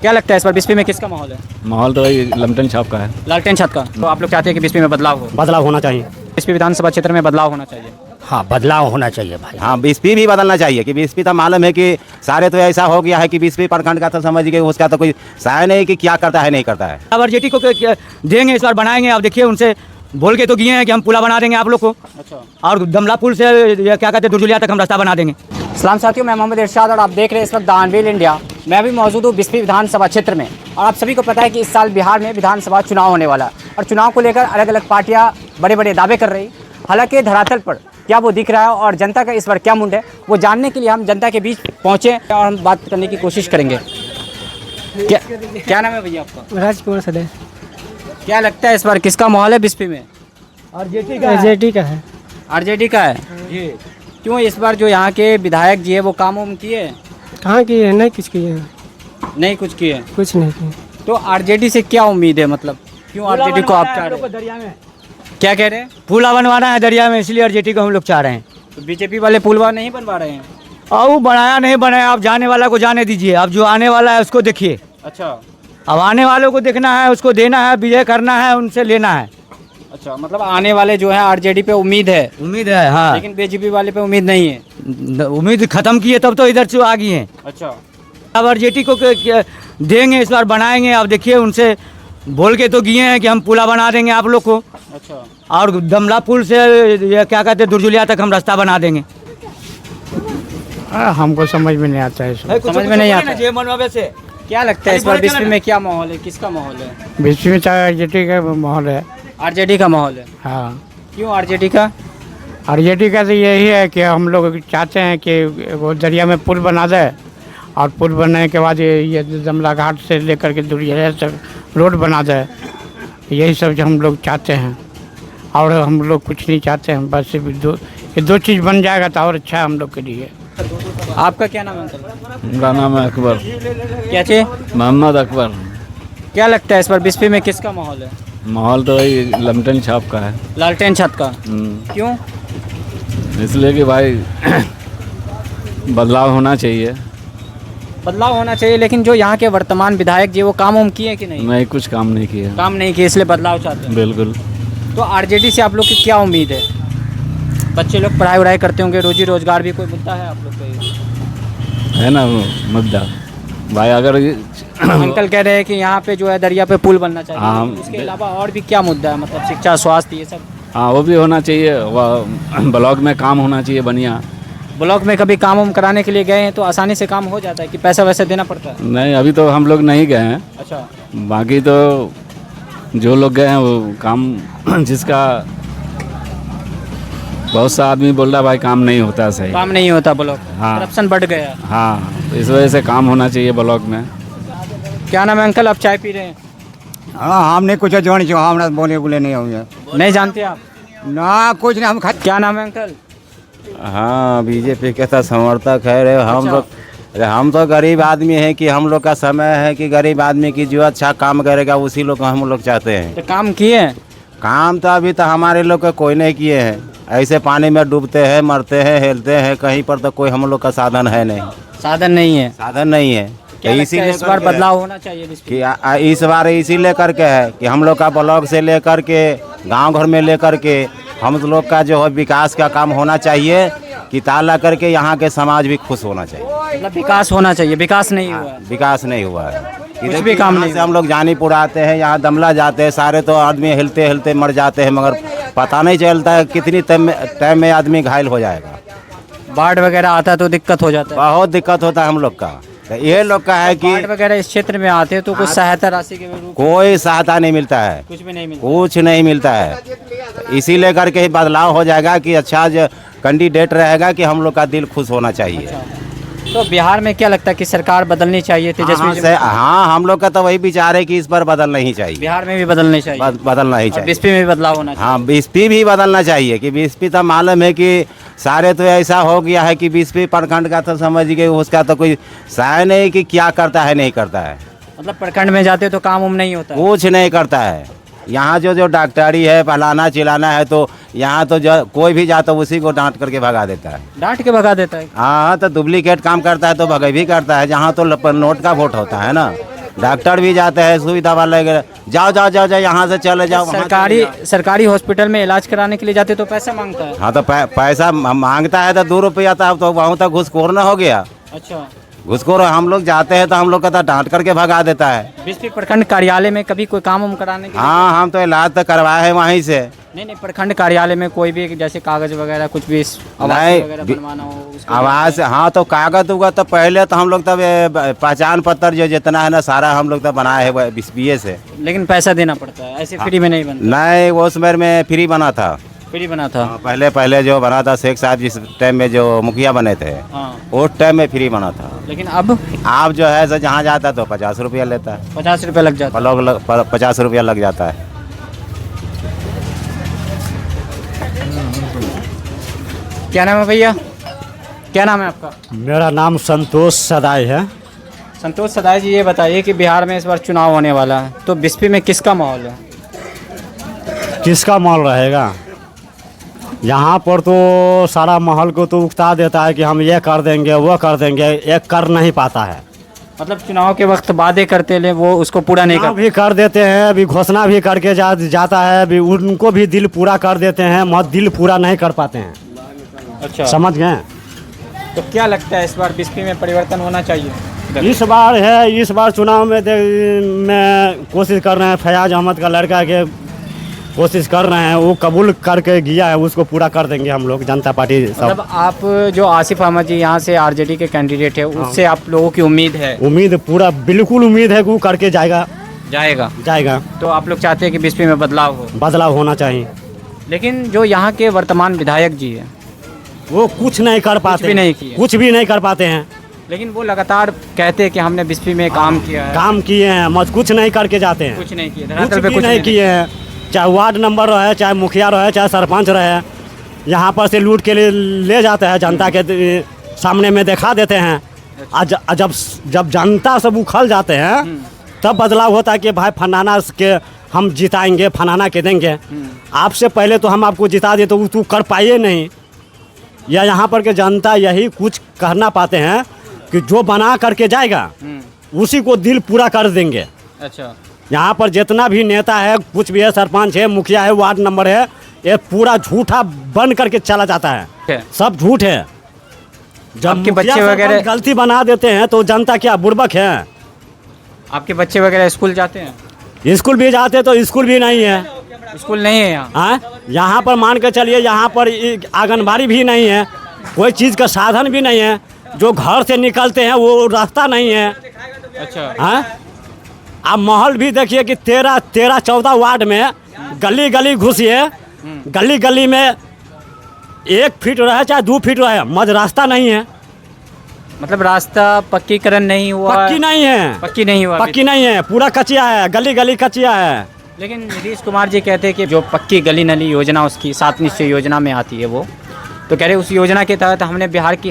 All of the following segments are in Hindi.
क्या लगता है इस बार बीसपी में किसका माहौल है? माहौल तो वही लमटन छाप का है। लालटेन छत का। तो आप लोग चाहते हैं कि बीसपी में बदलाव हो? बदलाव होना चाहिए। बीसपी विधानसभा क्षेत्र में बदलाव होना चाहिए। हाँ, बदलाव होना चाहिए भाई। हाँ, बीसपी भी बदलना चाहिए कि बीसपी तो मालूम है कि सारे तो ऐसा हो गया है कि बीसपी प्रखंड का तो समझ गए, उसका तो कोई साय नहीं कि क्या करता है नहीं करता है। अब आरजेडी को देंगे, इस बार बनाएंगे। आप देखिए, उनसे बोल के तो गए हैं कि हम पुला बना देंगे आप लोग को। अच्छा। और दमला पुल से ये क्या कहते हैं दुर्जुलिया तक हम रास्ता बना देंगे। सलाम साथियों, मैं मोहम्मद इरशाद और आप देख रहे हैं इस वक्त द अनवील इंडिया। मैं भी मौजूद हूँ बीसपी विधानसभा क्षेत्र में और आप सभी को पता है कि इस साल बिहार में विधानसभा चुनाव होने वाला है और चुनाव को लेकर अलग अलग पार्टियां बड़े बड़े दावे कर रही। हालांकि धरातल पर क्या वो दिख रहा है और जनता का इस बार क्या मुंड है, वो जानने के लिए हम जनता के बीच पहुँचे और हम बात करने की कोशिश करेंगे। क्या नाम है भैया आपका? राजकुमार सदैव। क्या लगता है इस बार किसका माहौल है बीसपी में? आरजेडी का है। आरजेडी का है जी। क्यों इस बार जो यहाँ के विधायक जी है वो काम वाम किए? कहाँ किए हैं? नहीं कुछ किए हैं। नहीं कुछ किए। कुछ नहीं किए। तो आरजेडी से क्या उम्मीद है, मतलब क्यों आरजेडी को आप चाह रहे हैं? क्या कह रहे हैं? पुला बनवाना है दरिया में, इसलिए आरजेडी को हम लोग चाह रहे हैं। तो बीजेपी वाले पुलवा नहीं बनवा रहे हैं? और वो बनाया नहीं बनाया, आप जाने वाला को जाने दीजिए। अब जो आने वाला है उसको देखिए। अच्छा। अब आने वालों को देखना है, उसको देना है, विजय करना है, उनसे लेना है। अच्छा, मतलब आने वाले जो है आरजेडी पे उम्मीद है। उम्मीद है, हाँ। लेकिन बीजेपी वाले पे उम्मीद नहीं है। उम्मीद खत्म की है तब तो इधर से आ गई है। अच्छा। अब आरजेडी को देंगे, इस बार बनाएंगे। आप देखिए, उनसे बोल के तो गए हैं कि हम पुला बना देंगे आप लोग को। अच्छा। और दमला पुल से ये क्या कहते हैं दुर्जुलिया तक हम रास्ता बना देंगे। हमको समझ में नहीं आता है। समझ में नहीं आता। जे मनवा से क्या लगता है इस बार बीसपी में क्या माहौल है, किसका माहौल है? बीच में चाहे आरजेडी का माहौल है। आरजेडी का माहौल है। हाँ, क्यों आरजेडी का? आरजेडी का तो यही है कि हम लोग चाहते हैं कि वो दरिया में पुल बना दे और पुल बनने के बाद ये दमला घाट से लेकर के दुर्गिया तक रोड बना दे। यही सब जो हम लोग चाहते हैं और हम लोग कुछ नहीं चाहते हैं। बस ये दो चीज़ बन जाएगा तो और अच्छा है हम लोग के लिए। आपका क्या नाम है अंकल? मेरा नाम है अकबर, क्या चाहिए? मोहम्मद अकबर। क्या लगता है इस बार बीसपी में किसका माहौल है? माहौल तो वही लमटन छाप का है। लालटेन छत का। क्यों? इसलिए कि भाई बदलाव होना चाहिए। बदलाव होना चाहिए, लेकिन जो यहाँ के वर्तमान विधायक जी वो काम वाम किए कि नहीं? नहीं, कुछ काम नहीं किया। काम नहीं किए, इसलिए बदलाव चाहते हैं। बिल्कुल। तो आरजेडी से आप लोग की क्या उम्मीद है? बच्चे लोग पढ़ाई वढ़ाई करते होंगे, रोजी रोजगार भी कोई मुद्दा है आप लोग का? है ना वो मुद्दा भाई। अगर अंकल कह रहे हैं कि यहाँ पे जो है दरिया पे पुल बनना चाहिए। हाँ। उसके अलावा और भी क्या मुद्दा है, मतलब शिक्षा, स्वास्थ्य, ये सब? हाँ, वो भी होना चाहिए। वह ब्लॉक में काम होना चाहिए बढ़िया। ब्लॉक में कभी काम वाम कराने के लिए गए हैं तो आसानी से काम हो जाता है कि पैसा वैसा देना पड़ता है? नहीं, अभी तो हम लोग नहीं गए हैं। अच्छा। बाकी तो जो लोग गए हैं वो काम जिसका बहुत सा आदमी बोल रहा है भाई काम नहीं होता सही। काम नहीं होता ब्लॉक। हाँ। करप्शन बढ़ गया। हाँ, तो इस वजह से काम होना चाहिए ब्लॉक में। क्या नाम है अंकल, आप चाय पी रहे हैं? हाँ, हमने कुछ जोड़ जो हम बोले बोले नहीं होंगे नहीं जानते आप? ना, कुछ नहीं। हम क्या नाम है अंकल? हाँ, बीजेपी के साथ समर्थक है रे हम अच्छा। लोग। अरे हम तो गरीब आदमी हैं कि हम लोग का समय है कि गरीब आदमी की जो अच्छा काम करेगा उसी लोग को हम लोग चाहते हैं। तो काम किए हैं? काम तो अभी तो हमारे लोग का कोई नहीं किए हैं। ऐसे पानी में डूबते हैं, मरते हैं, हिलते हैं। कहीं पर तो कोई हम लोग का साधन है नहीं। साधन नहीं है? साधन नहीं है। इसीलिए इस बार बदलाव होना चाहिए कि इस बार इसी लेकर के है कि हम लोग का ब्लॉक से लेकर के गांव घर में लेकर के हम लोग का जो है विकास का काम होना चाहिए कि ताला करके यहाँ के समाज भी खुश होना चाहिए। मतलब विकास होना चाहिए। विकास नहीं हुआ है? विकास नहीं हुआ है, कुछ भी काम नहीं। से हम लोग जानीपुर आते हैं, यहाँ दमला जाते हैं, सारे तो आदमी हिलते हिलते मर जाते हैं, मगर पता नहीं चलता है कितनी टाइम में आदमी घायल हो जाएगा। बाढ़ वगैरह आता है तो दिक्कत हो जाता है? बहुत दिक्कत होता है हम लोग का। तो ये लोग का है कि बाढ़ वगैरह इस क्षेत्र में आते हैं तो कुछ सहायता राशि के रूप कोई सहायता नहीं मिलता है, कुछ भी नहीं मिलता? कुछ नहीं मिलता है। इसी लेकर के ही बदलाव हो जाएगा कि अच्छा जो कैंडिडेट रहेगा कि हम लोग का दिल खुश होना चाहिए। तो बिहार में क्या लगता है कि सरकार बदलनी चाहिए तेजस्वी जी? हाँ, हम लोग का तो वही विचार है कि इस पर बदलना ही चाहिए। बिहार में भी बदलनी चाहिए? बदलना ही चाहिए। बीसपी में भी बदलाव होना चाहिए? हाँ, बीसपी भी बदलना चाहिए कि बीसपी तो मालूम है कि सारे तो ऐसा हो गया है कि बीसपी प्रखंड का तो समझ गए, उसका तो कोई साय नहीं कि क्या करता है नहीं करता है। मतलब प्रखंड में जाते तो काम उम नहीं होता? कुछ नहीं करता है। यहाँ जो डॉक्टरी है, फलाना चिलाना है, तो यहाँ तो कोई भी जाता है उसी को डांट करके भगा देता है। डांट के भगा देता है? हाँ, तो डुप्लीकेट काम करता है तो भगा भी करता है। जहाँ तो नोट का वोट होता है ना, डॉक्टर भी जाते हैं सुई दवा लेकर, जाओ जाओ जाओ जाओ यहाँ से चले जाओ वहाँ चले जाओ। सरकारी हॉस्पिटल में इलाज कराने के लिए जाते तो पैसा मांगता है। हाँ तो पैसा मांगता है तो 2 रुपया, तो वहाँ तक घुसखोर न हो गया। अच्छा, घुसखोर हम लोग जाते हैं तो हम लोग का तो डांट करके भगा देता है। बिस्फी प्रखंड कार्यालय में कभी कोई काम उम कराने के लिए? हाँ हम तो इलाज तो करवाए हैं वहीं से। नहीं, प्रखंड कार्यालय में कोई भी जैसे कागज वगैरह कुछ भी आवास नहीं, वगैरह बनवाना हो उसके आवाज, हाँ तो कागज होगा तो पहले तो हम लोग तब पहचान पत्र जो जितना है ना सारा हम लोग तो बनाए है बीए से। लेकिन पैसा देना पड़ता है, ऐसे फ्री में नहीं बनता। नहीं, वो उस समय में फ्री बना था। फ्री बना था? पहले जो बना था शेख साहब जिस टाइम में जो मुखिया बने थे, हाँ। उस टाइम में फ्री बना था। लेकिन अब आप जो है सर जहाँ जाता है तो 50 रुपया लेता है। 50 रुपये लग जाता लोग 50 रुपया लग जाता है। क्या नाम है भैया? क्या नाम है आपका? मेरा नाम संतोष सदाई है। संतोष सदाई जी, ये बताइए कि बिहार में इस बार चुनाव होने वाला है, तो बिस्फी में किसका माहौल है? किसका माहौल रहेगा? यहाँ पर तो सारा माहौल को तो उकता देता है कि हम ये कर देंगे वो कर देंगे, एक कर नहीं पाता है। मतलब चुनाव के वक्त वादे करते ले वो उसको पूरा नहीं भी कर देते हैं, अभी घोषणा भी करके जाता है, अभी उनको भी दिल पूरा कर देते हैं, मत दिल पूरा नहीं कर पाते हैं। अच्छा, समझ गए? तो क्या लगता है इस बार बिस्फी में परिवर्तन होना चाहिए? इस बार चुनाव में कोशिश कर रहे हैं, फयाज अहमद का लड़का के कोशिश कर रहे हैं, वो कबूल करके गया है, उसको पूरा कर देंगे हम लोग जनता पार्टी सब। मतलब आप जो आसिफ अहमद जी यहाँ से आरजेडी के कैंडिडेट है, उससे आप लोगों की उम्मीद है? उम्मीद पूरा बिल्कुल उम्मीद है कि वो करके जाएगा। तो आप लोग चाहते हैं कि बिस्फी में बदलाव होना चाहिए। लेकिन जो यहाँ के वर्तमान विधायक जी है वो कुछ नहीं कर पाते, कुछ भी नहीं कर पाते हैं। लेकिन वो लगातार कहते हैं कि हमने बिस्फी में काम किया है, काम किए हैं, मत कुछ नहीं करके जाते हैं। कुछ नहीं किए, कुछ भी नहीं किए हैं। चाहे वार्ड नंबर रहे, चाहे मुखिया रहे, चाहे सरपंच रहे, यहाँ पर से लूट के लिए ले जाते हैं, जनता के सामने में दिखा देते हैं। जब जनता सब उखल जाते हैं तब बदलाव होता है कि भाई फनाना के हम जिताएंगे, फनाना के देंगे। आपसे पहले तो हम आपको जिता दे तो तू कर पाइए नहीं। या यहाँ पर के जनता यही कुछ कहना पाते हैं कि जो बना करके जाएगा उसी को दिल पूरा कर देंगे। अच्छा, यहाँ पर जितना भी नेता है, कुछ भी है, सरपंच है, मुखिया है, वार्ड नंबर है, ये पूरा झूठा बन करके चला जाता है। सब झूठ है। जब आपके बच्चे वगैरह गलती बना देते हैं तो जनता क्या बुड़बक है? आपके बच्चे वगैरह स्कूल जाते हैं? स्कूल भी जाते तो स्कूल भी नहीं है। स्कूल नहीं है यहाँ? यहाँ पर मान के चलिए, यहाँ पर आंगनबाड़ी भी नहीं है, कोई चीज़ का साधन भी नहीं है। जो घर से निकलते हैं वो रास्ता नहीं है। अच्छा, हाँ, आप माहौल भी देखिए कि 13-14 वार्ड में गली गली घुसिए, गली गली में 1 फीट रहे चाहे 2 फीट रहे, मज रास्ता नहीं है। मतलब रास्ता पक्कीकरण नहीं हुआ? पक्की नहीं है, पूरा कच्चिया है, गली गली कच्चिया है। लेकिन नीतीश कुमार जी कहते हैं कि जो पक्की गली नली योजना उसकी 7 निश्चय योजना में आती है, वो तो कह रहे उस योजना के तहत हमने बिहार की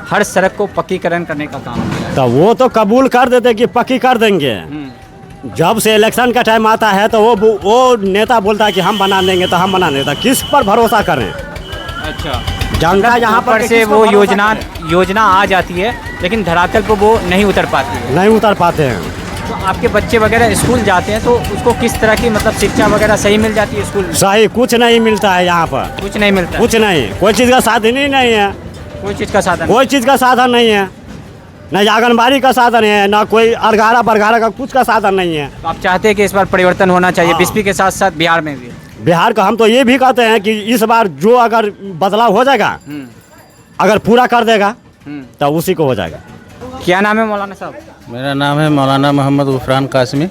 हर सड़क को पक्कीकरण करने का काम किया। तो वो तो कबूल कर देते कि पक्की कर देंगे। जब से इलेक्शन का टाइम आता है तो वो नेता बोलता है कि हम बना देंगे, तो हम बना देंगे। किस पर भरोसा करें? अच्छा, जनता यहाँ पर से वो योजना आ जाती है लेकिन धरातल पर वो नहीं उतर पाते हैं। तो आपके बच्चे वगैरह स्कूल जाते हैं तो उसको किस तरह की मतलब शिक्षा वगैरह सही मिल जाती है स्कूल में? सही कुछ नहीं मिलता है यहाँ पर। कुछ नहीं मिलता? कुछ नहीं, कोई चीज़ का साधन ही नहीं है। कोई चीज़ का साधन नहीं है, न आंगनबाड़ी का साधन है, न कोई अरगारा बरगारा का कुछ का साधन नहीं है। तो आप चाहते हैं कि इस बार परिवर्तन होना चाहिए बिस्फी के साथ साथ बिहार में भी? बिहार का हम तो ये भी कहते हैं कि इस बार जो अगर बदलाव हो जाएगा, अगर पूरा कर देगा तो उसी को हो जाएगा। क्या नाम है मौलाना साहब? मेरा नाम है मौलाना मोहम्मद गुफरान कासमी।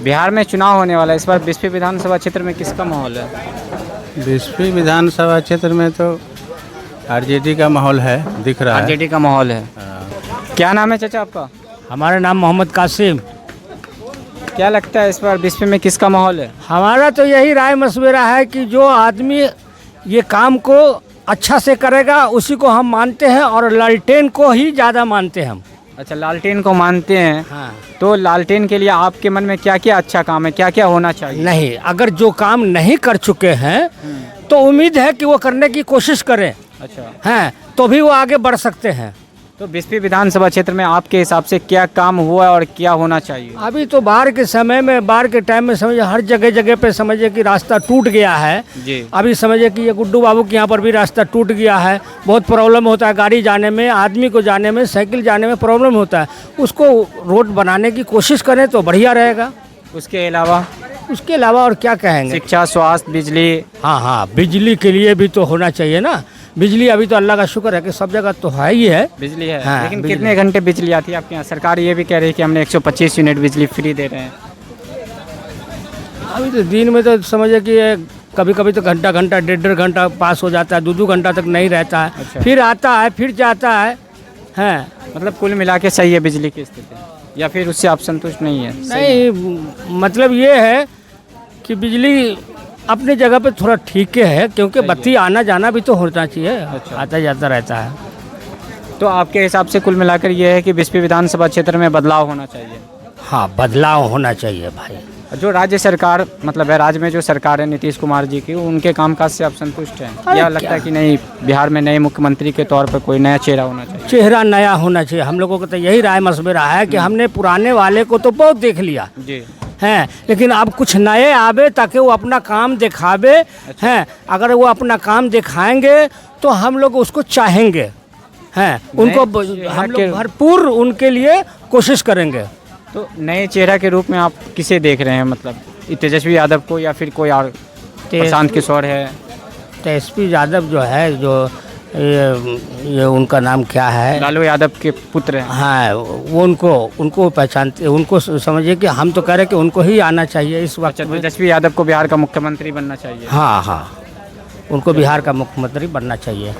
बिहार में चुनाव होने वाला है, इस बार बिस्फी विधानसभा क्षेत्र में किसका माहौल है? बिस्फी विधानसभा क्षेत्र में तो आरजेडी का माहौल है, दिख रहा है। आरजेडी का माहौल है। क्या नाम है चाचा आपका? हमारा नाम मोहम्मद कासिम। क्या लगता है इस बार बिस्फी में किसका माहौल है? हमारा तो यही राय मशवरा है कि जो आदमी ये काम को अच्छा से करेगा उसी को हम मानते हैं, और लालटेन को ही ज़्यादा मानते हैं हम। अच्छा, लालटेन को मानते हैं। हाँ। तो लालटेन के लिए आपके मन में क्या क्या अच्छा काम है, क्या क्या होना चाहिए? नहीं, अगर जो काम नहीं कर चुके हैं तो उम्मीद है कि वो करने की कोशिश करें। अच्छा, हैं तो भी वो आगे बढ़ सकते हैं। तो बिस्फी विधानसभा क्षेत्र में आपके हिसाब से क्या काम हुआ और क्या होना चाहिए? अभी तो बाढ़ के समय में, बाढ़ के टाइम में समझिए हर जगह जगह पे समझिए कि रास्ता टूट गया है जी। अभी समझिए कि ये गुड्डू बाबू के यहाँ पर भी रास्ता टूट गया है। बहुत प्रॉब्लम होता है गाड़ी जाने में, आदमी को जाने में, साइकिल जाने में प्रॉब्लम होता है। उसको रोड बनाने की कोशिश करें तो बढ़िया रहेगा। उसके अलावा और क्या कहेंगे? शिक्षा, स्वास्थ्य, बिजली। हाँ, बिजली के लिए भी तो होना चाहिए ना। बिजली अभी तो अल्लाह का शुक्र है कि सब जगह तो है ही है। बिजली है, हाँ, लेकिन बिजली। कितने घंटे बिजली आती है आपके यहाँ? सरकार ये भी कह रही है कि हमने 125 यूनिट बिजली फ्री दे रहे हैं। अभी तो दिन में तो समझिए कि कभी कभी तो घंटा 1.5 घंटा पास हो जाता है, 2 घंटा तक नहीं रहता है। अच्छा। फिर आता है, फिर जाता है। हैं मतलब कुल मिला के सही है बिजली की स्थिति, या फिर उससे आप संतुष्ट नहीं है? नहीं, मतलब ये है कि बिजली अपनी जगह पे थोड़ा ठीक है, क्योंकि बत्ती आना जाना भी तो होना चाहिए। अच्छा। आता जाता रहता है। तो आपके हिसाब से कुल मिलाकर ये है कि बिस्फी विधानसभा क्षेत्र में बदलाव होना चाहिए। हाँ, बदलाव होना चाहिए भाई। जो राज्य सरकार मतलब है, राज्य में जो सरकार है नीतीश कुमार जी की, उनके कामकाज से आप संतुष्ट हैं? अरे या लगता है कि नहीं, बिहार में नए मुख्यमंत्री के तौर पर कोई नया चेहरा होना चाहिए? चेहरा नया होना चाहिए। हम लोगों को तो यही राय मशवरा है कि हमने पुराने वाले को तो बहुत देख लिया जी। हैं, लेकिन अब कुछ नए आवे ताकि वो अपना काम दिखावे। हैं, अगर वो अपना काम दिखाएंगे तो हम लोग उसको चाहेंगे। हैं, उनको हम लोग भरपूर उनके लिए कोशिश करेंगे। तो नए चेहरा के रूप में आप किसे देख रहे हैं? मतलब तेजस्वी यादव को या फिर कोई और? प्रशांत किशोर है, तेजस्वी यादव जो है, जो ये उनका नाम क्या है, लालू यादव के पुत्र हैं। हाँ, वो उनको पहचानते, उनको समझिए कि हम तो कह रहे हैं कि उनको ही आना चाहिए इस वक्त में। तेजस्वी यादव को बिहार का मुख्यमंत्री बनना चाहिए। हाँ, उनको बिहार का मुख्यमंत्री बनना चाहिए।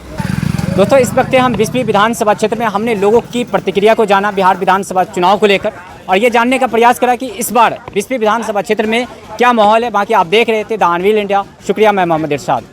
दोस्तों, इस वक्त हम बिस्फी विधानसभा क्षेत्र में हमने लोगों की प्रतिक्रिया को जाना बिहार विधानसभा चुनाव को लेकर, और ये जानने का प्रयास करा कि इस बार बिस्फी विधानसभा क्षेत्र में क्या माहौल है। बाकी आप देख रहे थे दानवील इंडिया। शुक्रिया, मैं मोहम्मद इरशाद।